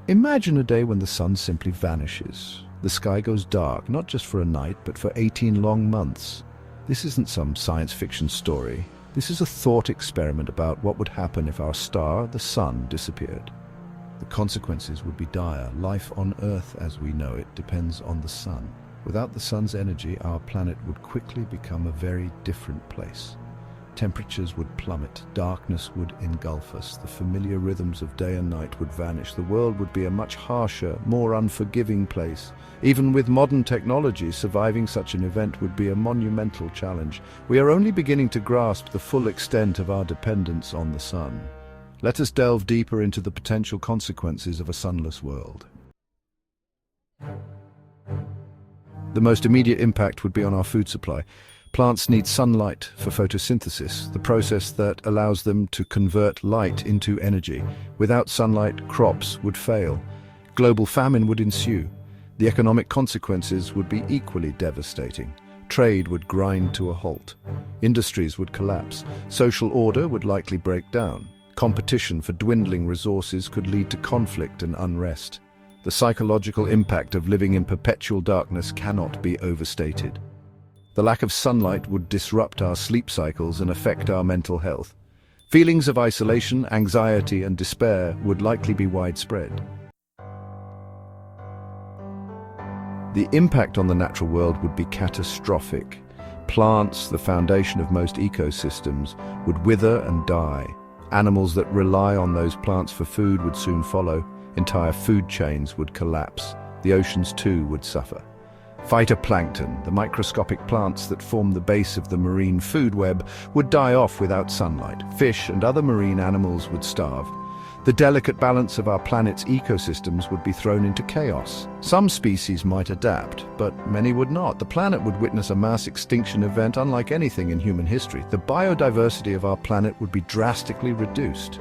Imagine a day when the sun simply vanishes. The sky goes dark, not just for a night, but for 18 long months. This isn't some science fiction story. This is a thought experiment about what would happen if our star, the sun, disappeared. The consequences would be dire. Life on Earth as we know it depends on the sun. Without the sun's energy, our planet would quickly become a very different place. Temperatures would plummet, darkness would engulf us, the familiar rhythms of day and night would vanish, the world would be a much harsher, more unforgiving place. Even with modern technology, surviving such an event would be a monumental challenge. We are only beginning to grasp the full extent of our dependence on the sun. Let us delve deeper into the potential consequences of a sunless world. The most immediate impact would be on our food supply. Plants need sunlight for photosynthesis, the process that allows them to convert light into energy. Without sunlight, crops would fail. Global famine would ensue. The economic consequences would be equally devastating. Trade would grind to a halt. Industries would collapse. Social order would likely break down. Competition for dwindling resources could lead to conflict and unrest. The psychological impact of living in perpetual darkness cannot be overstated. The lack of sunlight would disrupt our sleep cycles and affect our mental health. Feelings of isolation, anxiety, and despair would likely be widespread. The impact on the natural world would be catastrophic. Plants, the foundation of most ecosystems, would wither and die. Animals that rely on those plants for food would soon follow. Entire food chains would collapse. The oceans too would suffer. Phytoplankton, the microscopic plants that form the base of the marine food web, would die off without sunlight. Fish and other marine animals would starve. The delicate balance of our planet's ecosystems would be thrown into chaos. Some species might adapt, but many would not. The planet would witness a mass extinction event unlike anything in human history. The biodiversity of our planet would be drastically reduced.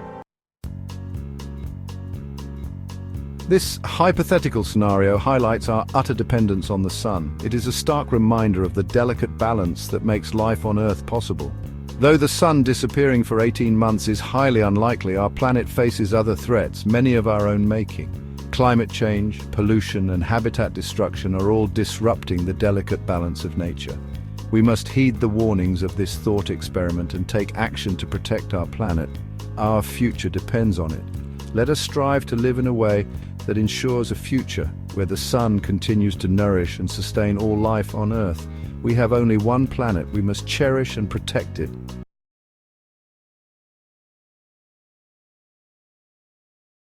This hypothetical scenario highlights our utter dependence on the sun. It is a stark reminder of the delicate balance that makes life on Earth possible. Though the sun disappearing for 18 months is highly unlikely, our planet faces other threats, many of our own making. Climate change, pollution, and habitat destruction are all disrupting the delicate balance of nature. We must heed the warnings of this thought experiment and take action to protect our planet. Our future depends on it. Let us strive to live in a way that ensures a future where the sun continues to nourish and sustain all life on Earth. We have only one planet. We must cherish and protect it.